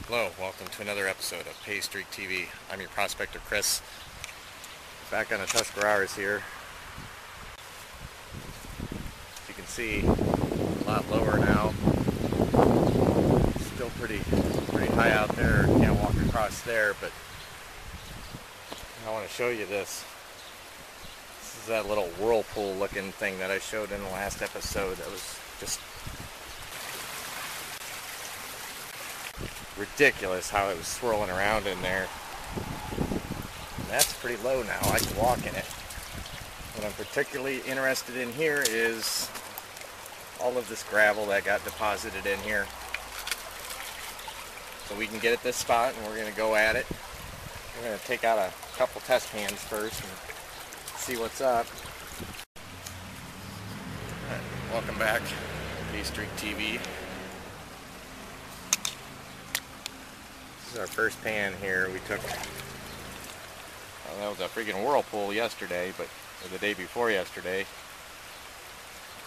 Hello, welcome to another episode of PaystreakTV. I'm your prospector Chris. Back on the Tuscarawas here. As you can see, a lot lower now. Still pretty high out there. Can't walk across there, but I want to show you this. This is that little whirlpool looking thing that I showed in the last episode. That was just ridiculous how it was swirling around in there. And that's pretty low now. I can walk in it. What I'm particularly interested in here is all of this gravel that got deposited in here. So we can get at this spot and we're going to go at it. We're going to take out a couple test pans first and see what's up. Alright, welcome back to PaystreakTV. This is our first pan here. We took, well, that was a freaking whirlpool yesterday, or the day before yesterday.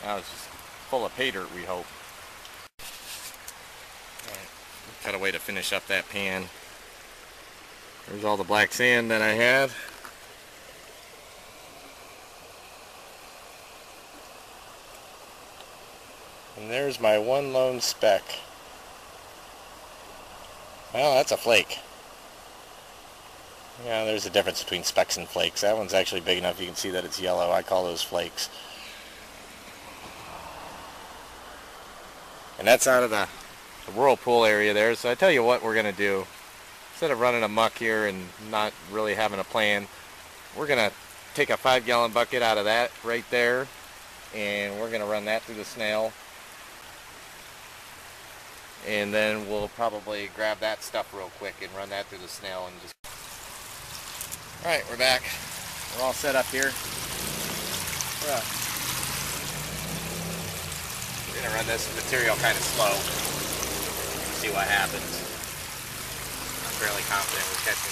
Now it's just full of pay dirt, we hope. Alright, got a way to finish up that pan. There's all the black sand that I had. And there's my one lone speck. Well, that's a flake. Yeah, there's a difference between specks and flakes. That one's actually big enough you can see that it's yellow. I call those flakes. And that's out of the whirlpool area there. So I tell you what we're going to do. Instead of running amok here and not really having a plan, we're going to take a 5-gallon bucket out of that right there. And we're going to run that through the snail. And then we'll probably grab that stuff real quick and run that through the snail and just... Alright, we're back. We're all set up here. We're going to run this material kind of slow. See what happens. I'm fairly confident we're catching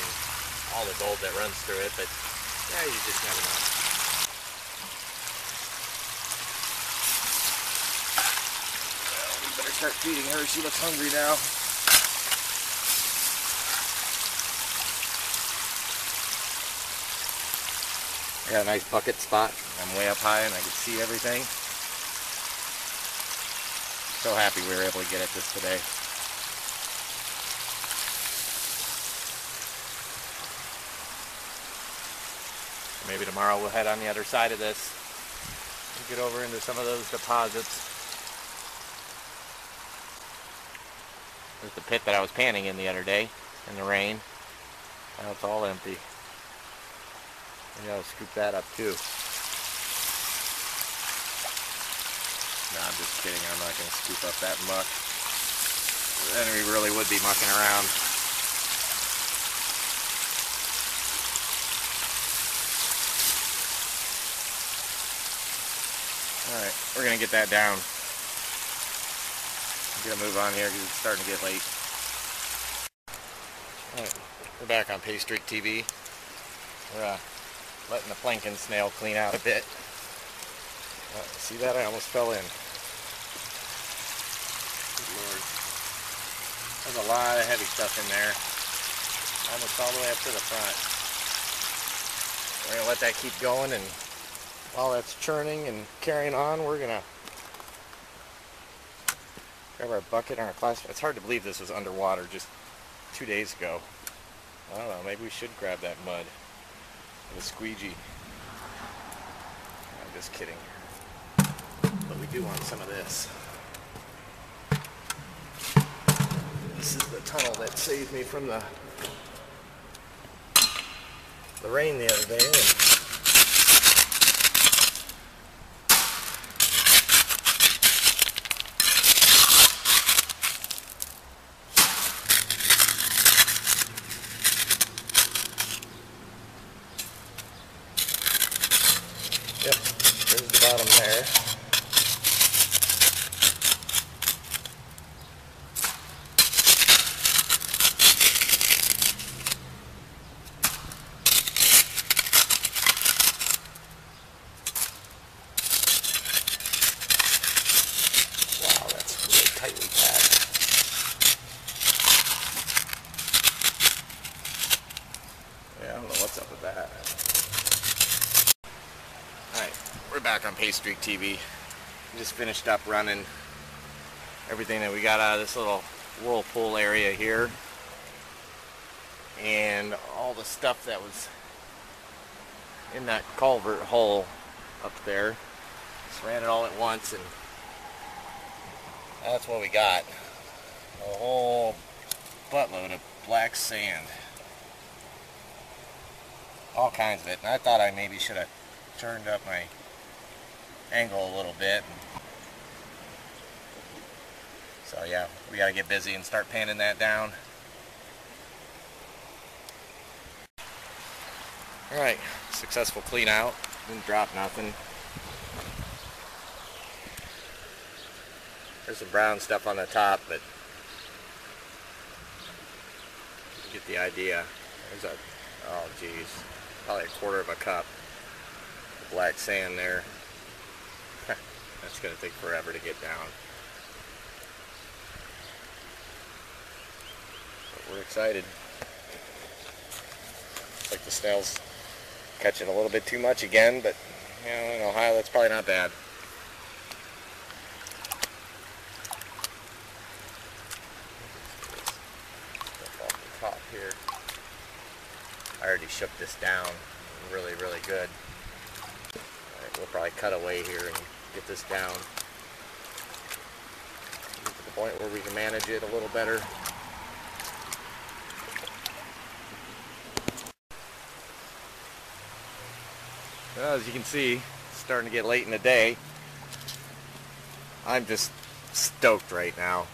all the gold that runs through it, but yeah, you just never know. Better start feeding her. She looks hungry now. I got a nice bucket spot. I'm way up high and I can see everything. So happy we were able to get at this today. Maybe tomorrow we'll head on the other side of this and get over into some of those deposits. There's the pit that I was panning in the other day in the rain. Now it's all empty. Maybe I'll scoop that up too. No, I'm just kidding. I'm not going to scoop up that muck. Then we really would be mucking around. Alright, we're going to get that down. I'm going to move on here because it's starting to get late. Alright, we're back on PaystreakTV. We're letting the plankton snail clean out a bit. See that? I almost fell in. Good Lord. There's a lot of heavy stuff in there. Almost all the way up to the front. We're going to let that keep going, and while that's churning and carrying on, we're going to grab our bucket and our class. It's hard to believe this was underwater just 2 days ago. I don't know, maybe we should grab that mud with a squeegee. I'm just kidding. But we do want some of this. This is the tunnel that saved me from the rain the other day. Yep, there's the bottom there. back on PaystreakTV. Just finished up running everything that we got out of this little whirlpool area here, and all the stuff that was in that culvert hole up there. Just ran it all at once, and that's what we got. A whole buttload of black sand. All kinds of it. And I thought I maybe should have turned up my angle a little bit. So yeah, we got to get busy and start panning that down. Alright, successful clean out. Didn't drop nothing. There's some brown stuff on the top, but you get the idea. There's a, oh geez, probably a quarter of a cup of black sand there. That's going to take forever to get down. But we're excited. Looks like the snail's catching a little bit too much again, but you know, in Ohio that's probably not bad. Off the top here. I already shook this down really good. Alright, we'll probably cut away here and get this down. Get to the point where we can manage it a little better. Well, as you can see, it's starting to get late in the day. I'm just stoked right now.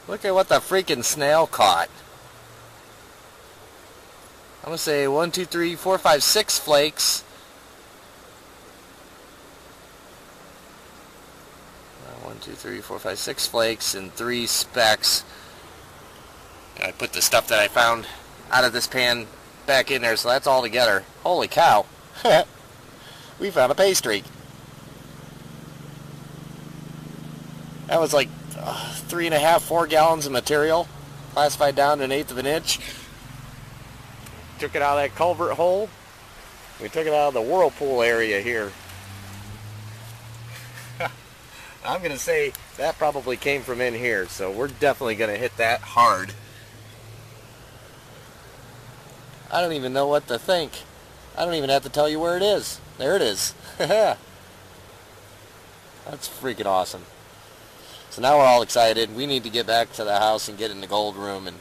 Look at what the freaking snail caught. I'm going to say 1, 2, 3, 4, 5, 6 flakes. 1, 2, 3, 4, 5, 6 flakes and 3 specks. I put the stuff that I found out of this pan back in there, so that's all together. Holy cow. We found a pay streak. That was like 3.5, 4 gallons of material, classified down to 1/8 of an inch. Took it out of that culvert hole. We took it out of the whirlpool area here. I'm going to say that probably came from in here, so we're definitely going to hit that hard. I don't even know what to think. I don't even have to tell you where it is. There it is. That's freaking awesome. So now we're all excited. We need to get back to the house and get in the gold room and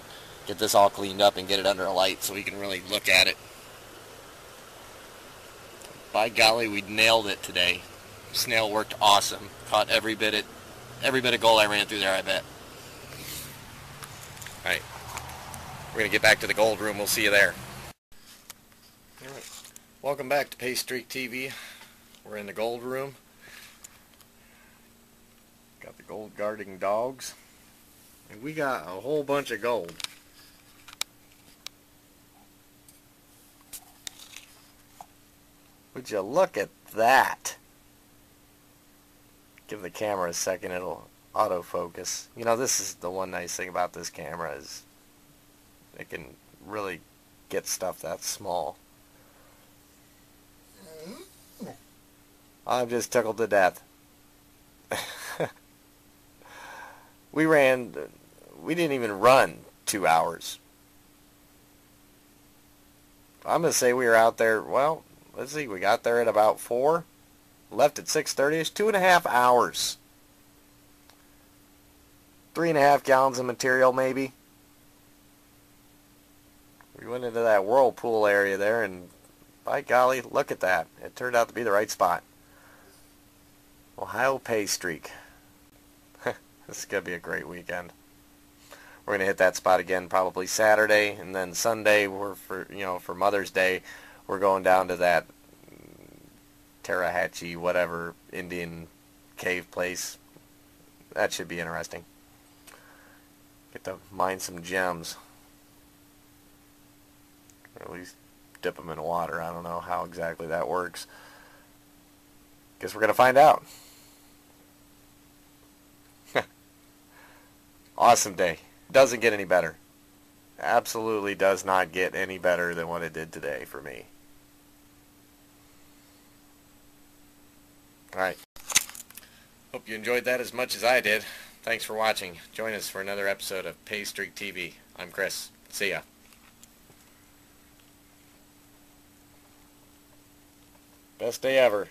get this all cleaned up and get it under a light so we can really look at it. By golly, we nailed it today. Snail worked awesome. Caught every bit of gold I ran through there, I bet. Alright. We're going to get back to the gold room. We'll see you there. Alright. Welcome back to PaystreakTV. We're in the gold room. Got the gold guarding dogs. And we got a whole bunch of gold. Would you look at that? Give the camera a second, it'll autofocus. You know, this is the one nice thing about this camera is it can really get stuff that small. I'm just tickled to death. We didn't even run 2 hours. I'm going to say we were out there, well, let's see, we got there at about 4, left at 6:30. It's 2.5 hours. 3.5 gallons of material maybe. We went into that whirlpool area there, and by golly, look at that. It turned out to be the right spot. Ohio pay streak. This is going to be a great weekend. We're going to hit that spot again probably Saturday, and then Sunday for Mother's Day we're going down to that Tallahatchie whatever Indian cave place. That should be interesting. Get to mine some gems. Or at least dip them in water. I don't know how exactly that works. Guess we're going to find out. Awesome day. Doesn't get any better. absolutely does not get any better than what it did today for me. Alright. Hope you enjoyed that as much as I did. Thanks for watching. Join us for another episode of PaystreakTV. I'm Chris. See ya. Best day ever.